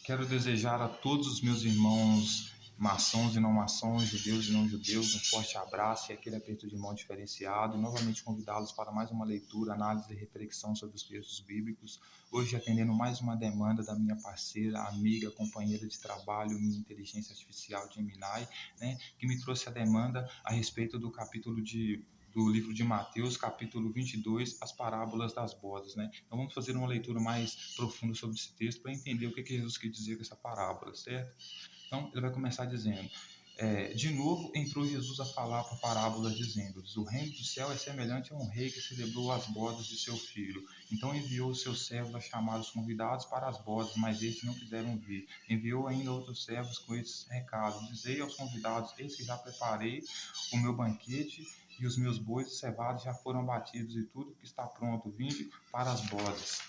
Quero desejar a todos os meus irmãos maçons e não maçons, judeus e não judeus, um forte abraço e aquele aperto de mão diferenciado, e novamente convidá-los para mais uma leitura, análise e reflexão sobre os textos bíblicos, hoje atendendo mais uma demanda da minha parceira, amiga, companheira de trabalho, minha inteligência artificial Gemini, né, que me trouxe a demanda a respeito do capítulo do livro de Mateus, capítulo 22, as parábolas das bodas, né? Então vamos fazer uma leitura mais profunda sobre esse texto para entender o que Jesus quis dizer com essa parábola, certo? Então ele vai começar dizendo, de novo entrou Jesus a falar por parábolas, dizendo-lhes: o reino do céu é semelhante a um rei que celebrou as bodas de seu filho. Então enviou os seus servos a chamar os convidados para as bodas, mas estes não quiseram vir. Enviou ainda outros servos com esses recados: dizei aos convidados: eis que já preparei o meu banquete, e os meus bois e cevados já foram abatidos, e tudo que está pronto, vinde para as bodas.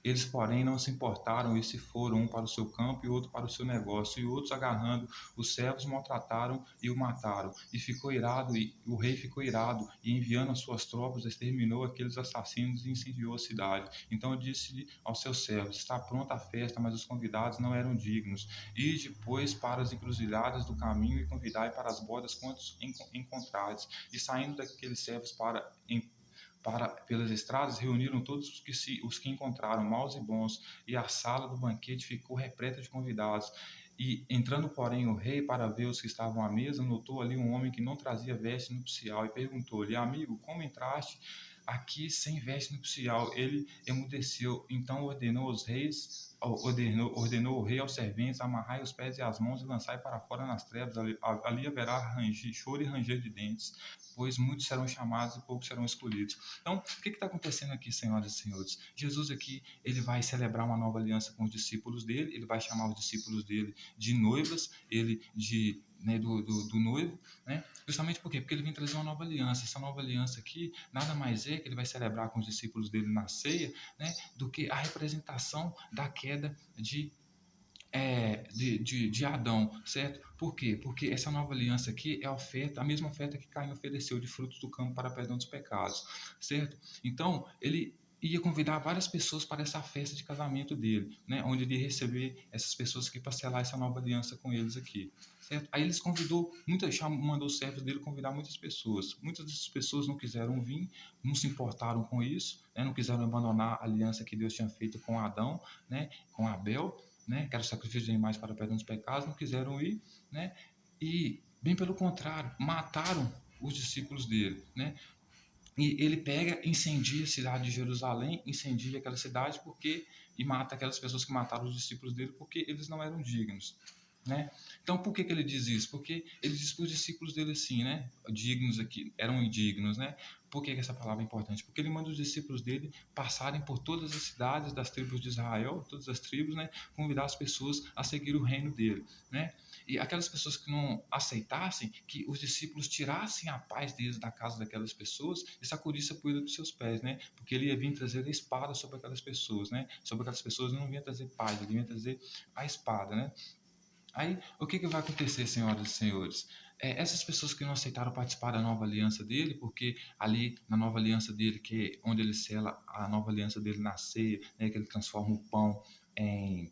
Eles, porém, não se importaram e se foram, um para o seu campo e outro para o seu negócio. E outros, agarrando os servos, maltrataram e o mataram. E ficou irado, e o rei ficou irado, e enviando as suas tropas, exterminou aqueles assassinos e incendiou a cidade. Então disse aos seus servos: está pronta a festa, mas os convidados não eram dignos. Ide, pois, para as encruzilhadas do caminho e convidai para as bodas quantos encontrares. E saindo daqueles servos pelas estradas, reuniram todos os que encontraram, maus e bons, e a sala do banquete ficou repleta de convidados. E entrando, porém, o rei para ver os que estavam à mesa, notou ali um homem que não trazia veste nupcial, e perguntou-lhe: amigo, como entraste aqui sem veste nupcial? Ele emudeceu. Então ordenou o rei aos serventes: amarrai os pés e as mãos e lançai para fora nas trevas, ali haverá choro e ranger de dentes, pois muitos serão chamados e poucos serão escolhidos. Então, o que está acontecendo aqui, senhoras e senhores? Jesus aqui, ele vai celebrar uma nova aliança com os discípulos dele, ele vai chamar os discípulos dele de noivas, ele do noivo, né? Justamente por quê? Porque ele vem trazer uma nova aliança. Essa nova aliança aqui, nada mais é que ele vai celebrar com os discípulos dele na ceia, né, do que a representação da queda de Adão, certo? Por quê? Porque essa nova aliança aqui é a mesma oferta que Caim ofereceu de frutos do campo para perdão dos pecados, certo? Então, ele ia convidar várias pessoas para essa festa de casamento dele, né? Onde ele ia receber essas pessoas aqui para selar essa nova aliança com eles aqui, certo? Aí eles mandou os servos dele convidar muitas pessoas. Muitas dessas pessoas não quiseram vir, não se importaram com isso, né? Não quiseram abandonar a aliança que Deus tinha feito com Adão, né? Com Abel, né, que era o sacrifício de animais para o perdão dos pecados, não quiseram ir, né, e bem pelo contrário, mataram os discípulos dele, né, e ele pega, incendia a cidade de Jerusalém, incendia aquela cidade e mata aquelas pessoas que mataram os discípulos dele porque eles não eram dignos, né? Então, por que ele diz isso? Porque ele diz para os discípulos dele assim, né? Dignos aqui, eram indignos, né? Por que essa palavra é importante? Porque ele manda os discípulos dele passarem por todas as cidades das tribos de Israel, todas as tribos, né? Convidar as pessoas a seguir o reino dele, né? E aquelas pessoas que não aceitassem, que os discípulos tirassem a paz deles da casa daquelas pessoas e sacudissem a poeira dos seus pés, né? Porque ele ia vir trazer a espada sobre aquelas pessoas, né? Sobre aquelas pessoas não vinha trazer paz, ele vinha trazer a espada, né? Aí, o que vai acontecer, senhoras e senhores? Essas pessoas que não aceitaram participar da nova aliança dele, porque ali na nova aliança dele, que é onde ele sela a nova aliança dele na ceia, né, que ele transforma o pão em,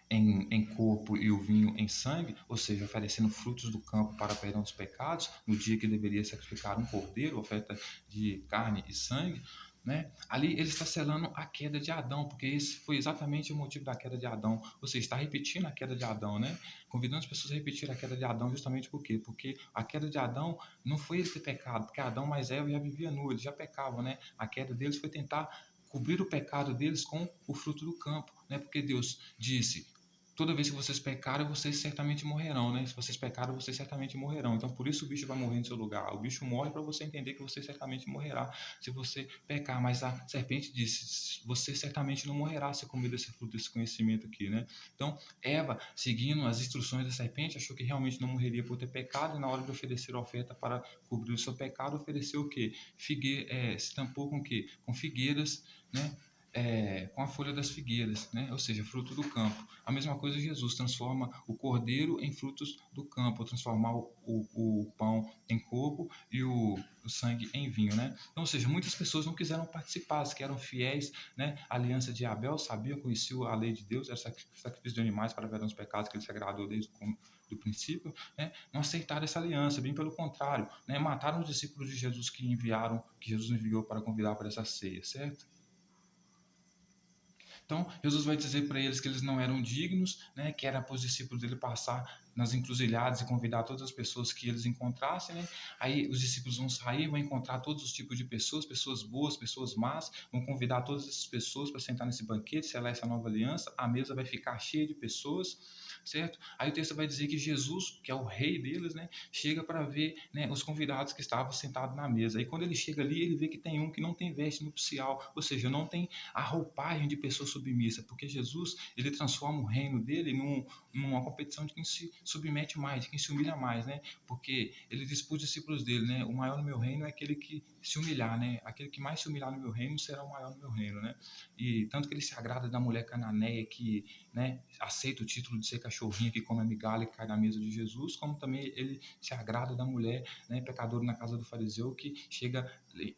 em corpo e o vinho em sangue, ou seja, oferecendo frutos do campo para perdão dos pecados, no dia que deveria sacrificar um cordeiro, oferta de carne e sangue, né? Ali ele está selando a queda de Adão, porque esse foi exatamente o motivo da queda de Adão. Ou seja, está repetindo a queda de Adão, né? Convidando as pessoas a repetir a queda de Adão, justamente por quê? Porque a queda de Adão não foi ele ter pecado, porque Adão mais Eva já vivia nu, eles já pecavam, né? A queda deles foi tentar cobrir o pecado deles com o fruto do campo, né? Porque Deus disse: toda vez que vocês pecarem, vocês certamente morrerão, né? Se vocês pecarem, vocês certamente morrerão. Então, por isso o bicho vai morrer no seu lugar. O bicho morre para você entender que você certamente morrerá se você pecar. Mas a serpente disse: você certamente não morrerá se comer desse fruto, desse conhecimento aqui, né? Então, Eva, seguindo as instruções da serpente, achou que realmente não morreria por ter pecado, e na hora de oferecer a oferta para cobrir o seu pecado, ofereceu o quê? Se tampou com o quê? Com figueiras, né? com a folha das figueiras, né? Ou seja, fruto do campo. A mesma coisa Jesus transforma o cordeiro em frutos do campo, transformar o pão em corpo e o sangue em vinho, né? Então, ou seja, muitas pessoas não quiseram participar, as que eram fiéis, né? A aliança de Abel, sabiam, conheciam a lei de Deus, era sacrifício de animais para perdão dos pecados, que ele se agradou desde do princípio, né? Não aceitaram essa aliança, bem pelo contrário, né? Mataram os discípulos de Jesus que Jesus enviou para convidar para essa ceia, certo? Então, Jesus vai dizer para eles que eles não eram dignos, né, que era para os discípulos dele passar nas encruzilhadas e convidar todas as pessoas que eles encontrassem, né? Aí os discípulos vão sair, vão encontrar todos os tipos de pessoas, pessoas boas, pessoas más, vão convidar todas essas pessoas para sentar nesse banquete, selar essa nova aliança, a mesa vai ficar cheia de pessoas, certo? Aí o texto vai dizer que Jesus, que é o rei deles, né, chega para ver, né, os convidados que estavam sentados na mesa. Aí quando ele chega ali, ele vê que tem um que não tem veste nupcial, ou seja, não tem a roupagem de pessoa submissa, porque Jesus, ele transforma o reino dele numa competição de quem se submete mais, de quem se humilha mais, né? Porque ele diz para os discípulos dele, né? O maior no meu reino é aquele que se humilhar, né? Aquele que mais se humilhar no meu reino será o maior no meu reino, né? E tanto que ele se agrada da mulher cananeia que, né, aceita o título de ser cachorrinha, que come a migalha e cai na mesa de Jesus, como também ele se agrada da mulher, né, pecadora na casa do fariseu, que chega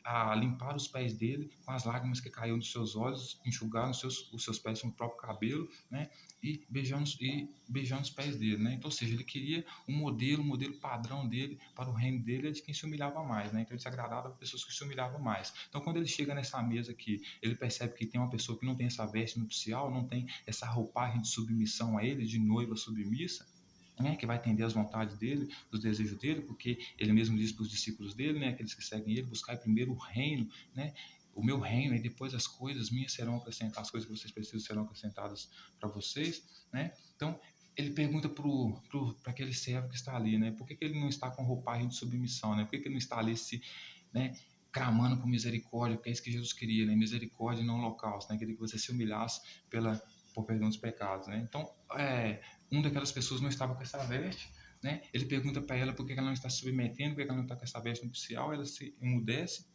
a limpar os pés dele com as lágrimas que caíam dos seus olhos, enxugar os seus pés com o próprio cabelo, né, e beijando os pés dele, né? Então, ou seja, ele queria um modelo padrão dele para o reino dele é de quem se humilhava mais, né? Então ele se agradava de pessoas que se humilhavam mais. Então, quando ele chega nessa mesa aqui, ele percebe que tem uma pessoa que não tem essa veste nupcial, não tem essa roupagem de submissão a ele, de noiva submissa, né, que vai atender às vontades dele, dos desejos dele, porque ele mesmo diz para os discípulos dele, né, aqueles que seguem ele, buscar primeiro o reino, né, o meu reino, e depois as coisas minhas serão acrescentadas, as coisas que vocês precisam serão acrescentadas para vocês, né? Então, ele pergunta para aquele servo que está ali, né, por que ele não está com roupagem de submissão, né? Por que ele não está ali né, clamando por misericórdia, porque é isso que Jesus queria, né? Misericórdia e não holocausto, né? Queria que você se humilhasse por perdão dos pecados, né? Então, uma daquelas pessoas não estava com essa veste, né? Ele pergunta para ela por que ela não está se submetendo, por que ela não está com essa veste nupcial, ela se emudece,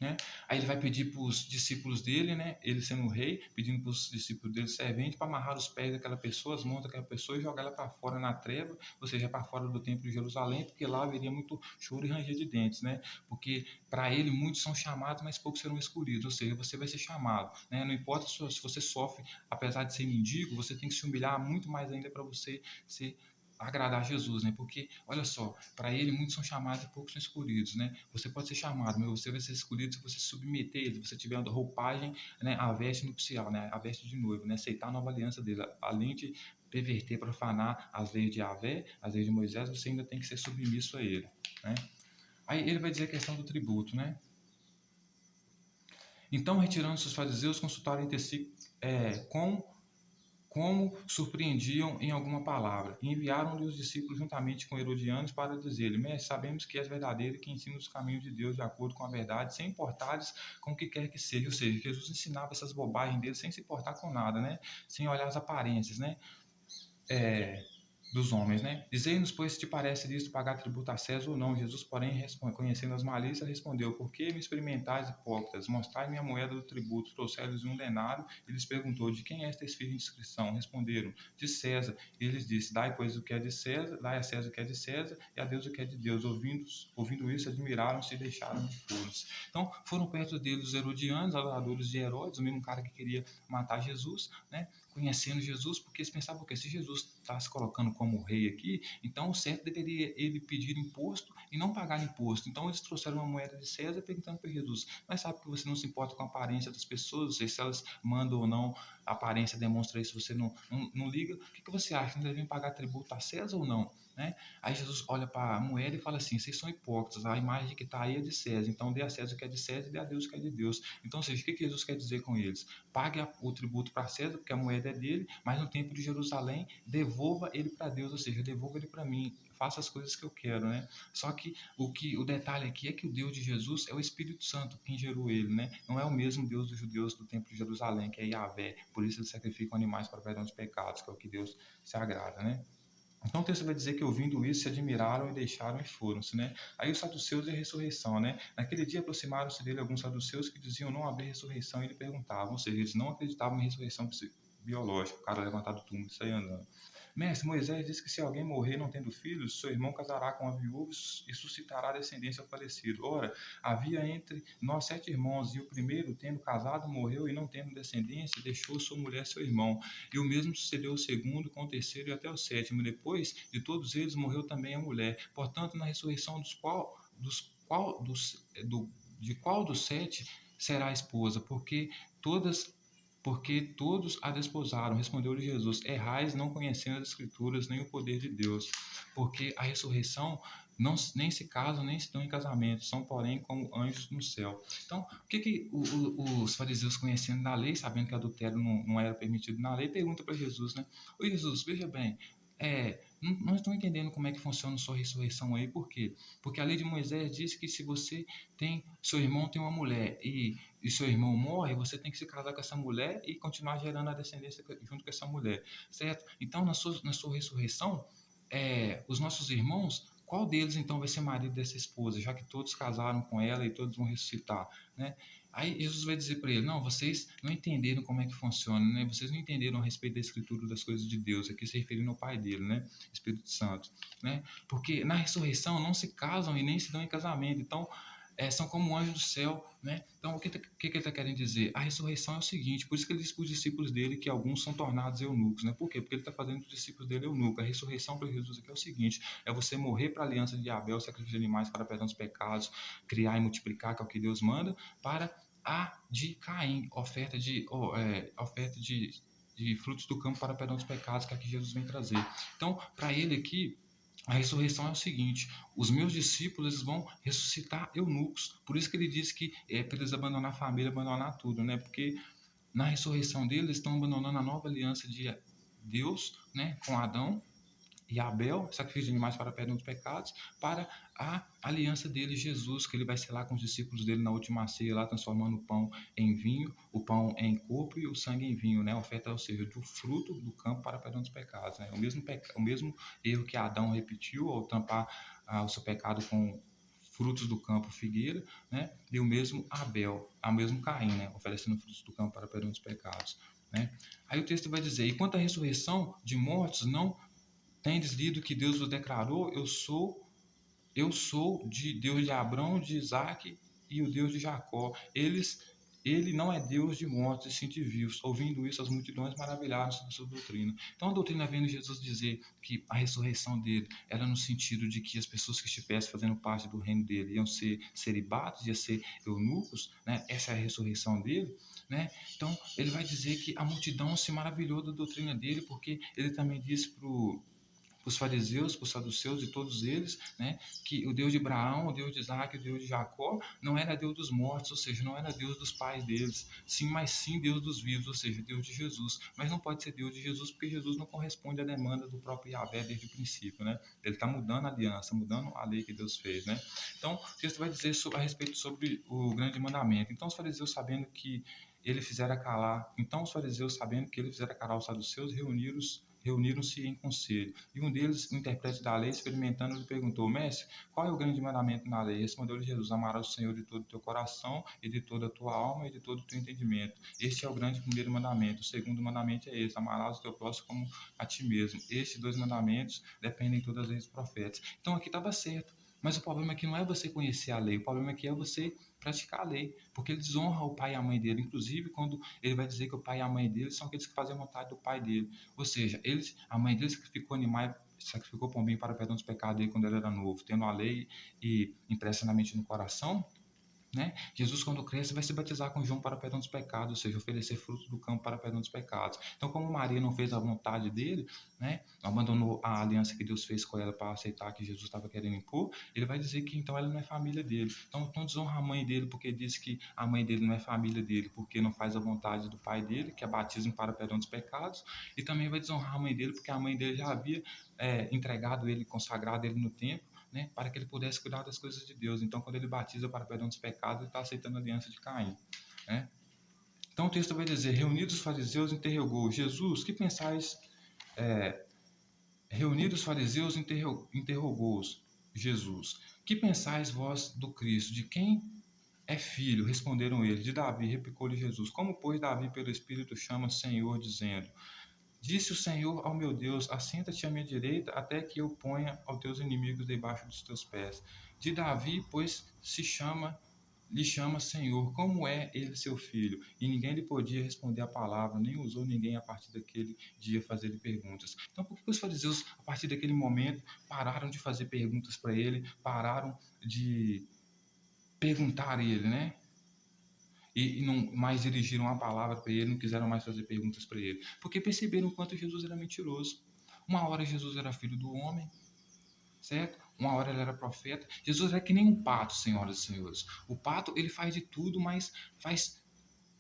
né? Aí ele vai pedir para os discípulos dele, né? Ele sendo o rei, pedindo para os discípulos dele servente para amarrar os pés daquela pessoa, as mãos daquela pessoa e jogar ela para fora na treva, ou seja, para fora do templo de Jerusalém, porque lá haveria muito choro e ranger de dentes, né? Porque para ele muitos são chamados, mas poucos serão escolhidos, ou seja, você vai ser chamado, né? Não importa se você sofre, apesar de ser mendigo, você tem que se humilhar muito mais ainda para você ser agradar a Jesus, né? Porque, olha só, para ele muitos são chamados e poucos são escolhidos, né? Você pode ser chamado, mas você vai ser escolhido se você se submeter a ele, se você tiver a roupagem, né? A veste nupcial, né? A veste de noivo, né? Aceitar a nova aliança dele, além de perverter, profanar as leis de Yahvé, as leis de Moisés, você ainda tem que ser submisso a ele, né? Aí ele vai dizer a questão do tributo, né? Então, retirando-se os fariseus, consultaram entre si como surpreendiam em alguma palavra. E enviaram-lhe os discípulos juntamente com Herodianos para dizer-lhe: Mestre, sabemos que és verdadeiro e que ensina os caminhos de Deus de acordo com a verdade, sem importares com o que quer que seja. Ou seja, Jesus ensinava essas bobagens dele sem se importar com nada, né? Sem olhar as aparências, né? É, dos homens, né? Dizei-nos, pois, se te parece lícito pagar tributo a César ou não. Jesus, porém, conhecendo as malícias, respondeu: Por que me experimentais, hipócritas? Mostrai-me a moeda do tributo. Trouxeram-lhes um denário e lhes perguntou: De quem é esta esfinge de inscrição? Responderam: De César. E ele lhes disse: Dai, pois, o que é de César, dai a César o que é de César, e a Deus o que é de Deus. Ouvindo isso, admiraram-se e deixaram de furos. Então, foram perto dele os herodianos, adoradores de Herodes, o mesmo cara que queria matar Jesus, né? Conhecendo Jesus, porque eles pensavam que se Jesus está se colocando como rei aqui, então o certo deveria ele pedir imposto e não pagar imposto. Então eles trouxeram uma moeda de César perguntando para Jesus: mas sabe que você não se importa com a aparência das pessoas, ou seja, se elas mandam ou não, a aparência demonstra isso, você não liga, o que você acha? Não devem pagar tributo a César ou não? Né? Aí Jesus olha para a moeda e fala assim: vocês são hipócritas, a imagem que está aí é de César, então dê a César o que é de César e dê a Deus o que é de Deus. Então, ou seja, o que Jesus quer dizer com eles? Pague o tributo para César, porque a moeda é dele, mas no templo de Jerusalém, devolva ele para Deus, ou seja, devolva ele para mim, faça as coisas que eu quero, né? Só que o detalhe aqui é que o Deus de Jesus é o Espírito Santo quem gerou ele, né? Não é o mesmo Deus dos judeus do templo de Jerusalém, que é Yahvé, por isso eles sacrificam animais para o perdão dos pecados, que é o que Deus se agrada, né? Então o texto vai dizer que ouvindo isso se admiraram e deixaram e foram-se, né? Aí os saduceus e a ressurreição, né? Naquele dia aproximaram-se dele alguns saduceus que diziam não haver ressurreição e ele perguntavam, ou seja, eles não acreditavam em ressurreição biológica, o cara levantado do túmulo e sair andando. Mestre, Moisés diz que se alguém morrer não tendo filhos, seu irmão casará com a viúva e suscitará descendência ao falecido. Ora, havia entre nós 7 irmãos, e o primeiro, tendo casado, morreu e não tendo descendência, deixou sua mulher seu irmão. E o mesmo sucedeu ao segundo, com o terceiro e até o sétimo. Depois de todos eles morreu também a mulher. Portanto, na ressurreição de qual dos 7 será a esposa? Porque todos a desposaram. Respondeu-lhe Jesus: Errais, não conhecendo as Escrituras nem o poder de Deus. Porque a ressurreição não, nem se casam, nem se dão em casamento, são, porém, como anjos no céu. Então, o que os fariseus, conhecendo da lei, sabendo que adultério não era permitido na lei, perguntam para Jesus, né? Ô Jesus, veja bem, não estão entendendo como é que funciona a sua ressurreição aí, por quê? Porque a lei de Moisés diz que se você seu irmão tem uma mulher e seu irmão morre, você tem que se casar com essa mulher e continuar gerando a descendência junto com essa mulher, certo? Então, na sua ressurreição, os nossos irmãos, qual deles então vai ser marido dessa esposa, já que todos casaram com ela e todos vão ressuscitar, né? Aí Jesus vai dizer para ele: não, vocês não entenderam como é que funciona, né? Vocês não entenderam a respeito da escritura das coisas de Deus, aqui se referindo ao Pai dele, né? Espírito Santo, né? Porque na ressurreição não se casam e nem se dão em casamento, então são como anjos do céu, né? Então, o que ele está querendo dizer? A ressurreição é o seguinte, por isso que ele diz para os discípulos dele que alguns são tornados eunucos, né? Por quê? Porque ele está fazendo os discípulos dele eunucos. A ressurreição para Jesus aqui é o seguinte, é você morrer para a aliança de Abel, sacrifício de animais para perdão dos pecados, criar e multiplicar, que é o que Deus manda, para a de Caim, oferta de frutos do campo para perdão dos pecados, que é a que Jesus vem trazer. Então, para ele aqui, a ressurreição é o seguinte: os meus discípulos eles vão ressuscitar eunucos. Por isso que ele diz que é para eles abandonar a família, abandonar tudo, né? Porque na ressurreição deles eles estão abandonando a nova aliança de Deus, né, com Adão e Abel, sacrifício de animais para perdão dos pecados, para a aliança dele, Jesus, que ele vai selar com os discípulos dele na última ceia, lá transformando o pão em vinho, o pão em corpo e o sangue em vinho, né? Oferta, ou seja, do fruto do campo para perdão dos pecados, né? O mesmo erro que Adão repetiu ao tampar o seu pecado com frutos do campo, figueira, né? E o mesmo Abel, o mesmo Caim, né? Oferecendo frutos do campo para perdão dos pecados, né? Aí o texto vai dizer: e quanto à ressurreição de mortos, não tendes lido que Deus vos declarou: eu sou de Deus de Abraão, de Isaac e o Deus de Jacó. Ele não é Deus de mortos e sim de vivos. Ouvindo isso, as multidões maravilharam-se da sua doutrina. Então a doutrina vendo Jesus dizer que a ressurreição dele era no sentido de que as pessoas que estivessem fazendo parte do reino dele iam ser celibatos, iam ser eunucos, né? Essa é a ressurreição dele, né? Então ele vai dizer que a multidão se maravilhou da doutrina dele, porque ele também disse para os fariseus, para os saduceus e todos eles, né, que o Deus de Abraão, o Deus de Isaac, o Deus de Jacó, não era Deus dos mortos, ou seja, não era Deus dos pais deles, sim, mas sim Deus dos vivos, ou seja, Deus de Jesus. Mas não pode ser Deus de Jesus porque Jesus não corresponde à demanda do próprio Yahvé desde o princípio, né? Ele está mudando a aliança, mudando a lei que Deus fez, né? Então, o texto vai dizer a respeito sobre o grande mandamento. Então, os fariseus sabendo que ele fizera calar, então os fariseus sabendo que ele fizera calar os saduceus, reuniram-se em conselho. E um deles, o intérprete da lei, experimentando, lhe perguntou: Mestre, qual é o grande mandamento na lei? Respondeu-lhe Jesus: amarás o Senhor de todo o teu coração, e de toda a tua alma, e de todo o teu entendimento. Este é o grande primeiro mandamento. O segundo mandamento é esse: amarás o teu próximo como a ti mesmo. Estes dois mandamentos dependem todas as leis dos profetas. Então aqui estava certo. Mas o problema aqui não é você conhecer a lei, o problema aqui é você praticar a lei, porque ele desonra o pai e a mãe dele. Inclusive, quando ele vai dizer que o pai e a mãe dele são aqueles que fazem a vontade do pai dele. Ou seja, a mãe dele sacrificou animais, sacrificou pombinho para o perdão dos pecados dele quando ele era novo, tendo a lei e impressa na mente e no coração, né? Jesus, quando cresce, vai se batizar com João para perdão dos pecados, ou seja, oferecer fruto do campo para perdão dos pecados. Então, como Maria não fez a vontade dele, né, abandonou a aliança que Deus fez com ela para aceitar que Jesus estava querendo impor, ele vai dizer que então ela não é família dele. Então, não desonra a mãe dele porque diz que a mãe dele não é família dele, porque não faz a vontade do pai dele, que é batismo para perdão dos pecados, e também vai desonrar a mãe dele porque a mãe dele já havia entregado ele, consagrado ele no templo, né, para que ele pudesse cuidar das coisas de Deus. Então, quando ele batiza para perdão dos pecados, ele está aceitando a aliança de Caim, né? Então, o texto vai dizer: reunidos os fariseus, interrogou: Jesus, que pensais Reunidos os fariseus, interrogou-os Jesus: Que pensais vós do Cristo? De quem é filho? Responderam eles: De Davi. Replicou-lhe Jesus: Como, pois, Davi pelo Espírito chama Senhor, dizendo: Disse o Senhor ao meu Deus: Assenta-te à minha direita, até que eu ponha aos teus inimigos debaixo dos teus pés. De Davi, pois, lhe chama Senhor. Como é ele seu filho? E ninguém lhe podia responder a palavra, nem ousou ninguém a partir daquele dia fazer-lhe perguntas. Então, por que os fariseus, a partir daquele momento, pararam de fazer perguntas para ele, pararam de perguntar a ele, né? E não mais dirigiram a palavra para ele, não quiseram mais fazer perguntas para ele, porque perceberam o quanto Jesus era mentiroso. Uma hora Jesus era filho do homem, certo? Uma hora ele era profeta. Jesus era que nem um pato, senhoras e senhores. O pato, ele faz de tudo, mas faz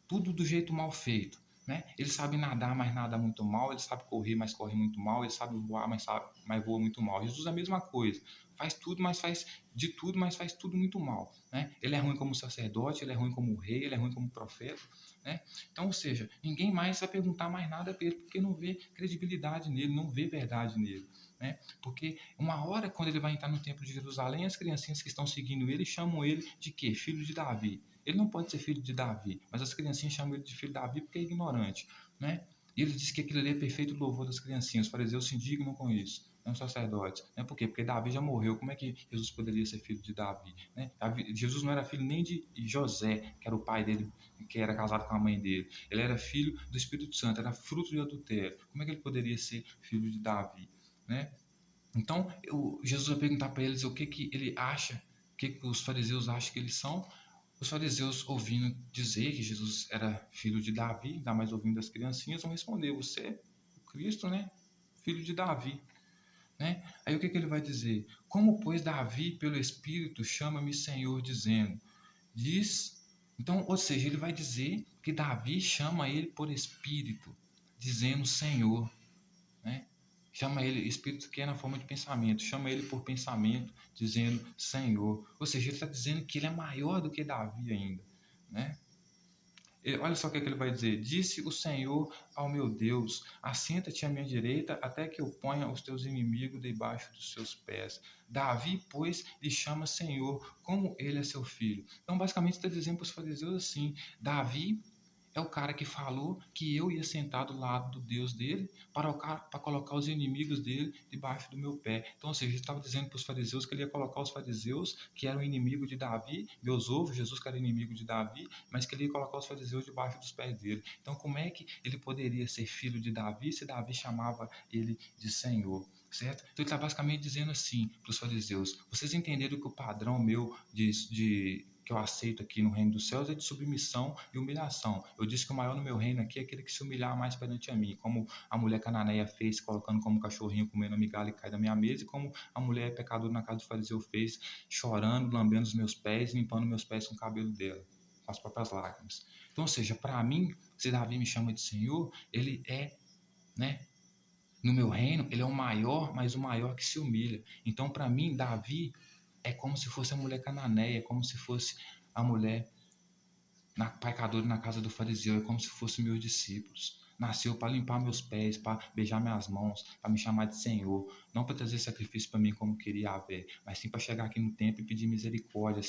tudo do jeito mal feito, né? Ele sabe nadar, mas nada muito mal. Ele sabe correr, mas corre muito mal. Ele sabe voar, mas voa muito mal. Jesus é a mesma coisa. Faz tudo, mas faz de tudo, mas faz tudo muito mal, né? Ele é ruim como sacerdote, ele é ruim como rei, ele é ruim como profeta, né? Então, ou seja, ninguém mais vai perguntar mais nada para ele, porque não vê credibilidade nele, não vê verdade nele, né? Porque uma hora, quando ele vai entrar no templo de Jerusalém, as criancinhas que estão seguindo ele chamam ele de quê? Filho de Davi. Ele não pode ser filho de Davi, mas as criancinhas chamam ele de filho de Davi porque é ignorante, né? E ele diz que aquilo ali é perfeito louvor das criancinhas. Os fariseus se indignam com isso, não os sacerdotes. Né? Por quê? Porque Davi já morreu. Como é que Jesus poderia ser filho de Davi? Né? Jesus não era filho nem de José, que era o pai dele, que era casado com a mãe dele. Ele era filho do Espírito Santo, era fruto de adultério. Como é que ele poderia ser filho de Davi? Né? Então, Jesus vai perguntar para eles o que, que ele acha, o que, que os fariseus acham que eles são. Os fariseus, ouvindo dizer que Jesus era filho de Davi, ainda mais ouvindo as criancinhas, vão responder: Você é o Cristo, né? Filho de Davi, né? Aí o que, que ele vai dizer? Como, pois, Davi, pelo Espírito, chama-me Senhor, dizendo: Diz. Então, ou seja, ele vai dizer que Davi chama ele por Espírito, dizendo Senhor, né? Chama ele, espírito que é na forma de pensamento, chama ele por pensamento, dizendo Senhor. Ou seja, ele está dizendo que ele é maior do que Davi ainda, né? Olha só o que, é que ele vai dizer: Disse o Senhor ao meu Deus: Assenta-te à minha direita, até que eu ponha os teus inimigos debaixo dos seus pés. Davi, pois, lhe chama Senhor, como ele é seu filho. Então, basicamente, está dizendo para os fariseus assim: Davi é o cara que falou que eu ia sentar do lado do Deus dele para colocar os inimigos dele debaixo do meu pé. Então, ou seja, ele estava dizendo para os fariseus que ele ia colocar os fariseus, que eram inimigo de Davi, Deus ouve, Jesus que era inimigo de Davi, mas que ele ia colocar os fariseus debaixo dos pés dele. Então, como é que ele poderia ser filho de Davi se Davi chamava ele de Senhor? Certo? Então ele está basicamente dizendo assim para os fariseus: vocês entenderam que o padrão meu que eu aceito aqui no reino dos céus é de submissão e humilhação. Eu disse que o maior no meu reino aqui é aquele que se humilhar mais perante a mim, como a mulher cananeia fez, colocando como cachorrinho comendo a migalha e cai da minha mesa, e como a mulher pecadora na casa do fariseu fez, chorando, lambendo os meus pés, limpando meus pés com o cabelo dela, com as próprias lágrimas. Então, ou seja, para mim, se Davi me chama de Senhor, ele é, né, no meu reino, ele é o maior, mas o maior que se humilha. Então, para mim, Davi é como se fosse a mulher cananeia, é como se fosse a mulher pecadora na casa do fariseu, é como se fossem meus discípulos. Nasceu para limpar meus pés, para beijar minhas mãos, para me chamar de Senhor. Não para trazer sacrifício para mim como queria haver, mas sim para chegar aqui no templo e pedir misericórdia,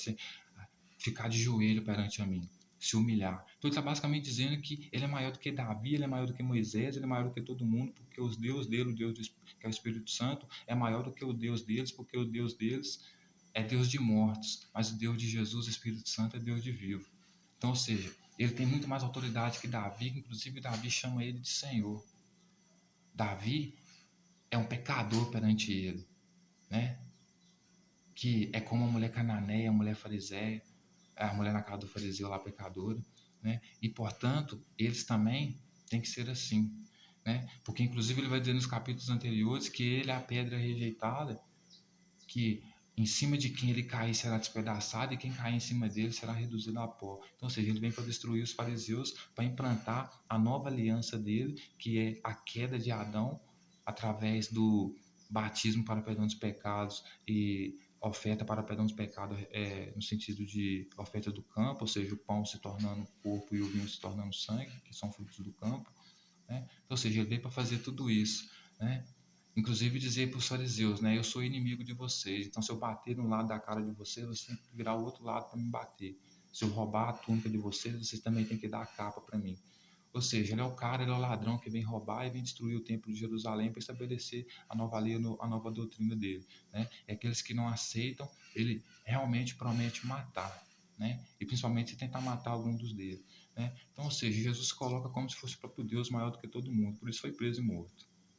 ficar de joelho perante a mim, se humilhar. Então ele está basicamente dizendo que ele é maior do que Davi, ele é maior do que Moisés, ele é maior do que todo mundo, porque os Deus dele, o Deus que é o Espírito Santo, é maior do que o Deus deles, porque o Deus deles é Deus de mortos, mas o Deus de Jesus, o Espírito Santo, é Deus de vivo. Então, ou seja, ele tem muito mais autoridade que Davi, inclusive Davi chama ele de Senhor. Davi é um pecador perante ele, né? Que é como a mulher cananeia, a mulher fariseia, a mulher na casa do fariseu lá pecadora, né? E portanto, eles também têm que ser assim, né? Porque inclusive ele vai dizer nos capítulos anteriores que ele é a pedra rejeitada, que em cima de quem ele cair será despedaçado e quem cair em cima dele será reduzido a pó. Então, ou seja, ele vem para destruir os fariseus, para implantar a nova aliança dele, que é a queda de Adão através do batismo para perdão dos pecados e oferta para perdão dos pecados, no sentido de oferta do campo, ou seja, o pão se tornando corpo e o vinho se tornando sangue, que são frutos do campo, né? Então, ou seja, ele veio para fazer tudo isso, né? Inclusive dizer para os fariseus, né? Eu sou inimigo de vocês, então se eu bater no lado da cara de vocês, vocês têm que virar o outro lado para me bater. Se eu roubar a túnica de vocês, vocês também têm que dar a capa para mim. Ou seja, ele é o cara, ele é o ladrão que vem roubar e vem destruir o templo de Jerusalém para estabelecer a nova lei, a nova doutrina dele, né? E aqueles que não aceitam, ele realmente promete matar, né? E principalmente se tentar matar algum dos dele, né? Então, ou seja, Jesus se coloca como se fosse o próprio Deus maior do que todo mundo, por isso foi preso e morto.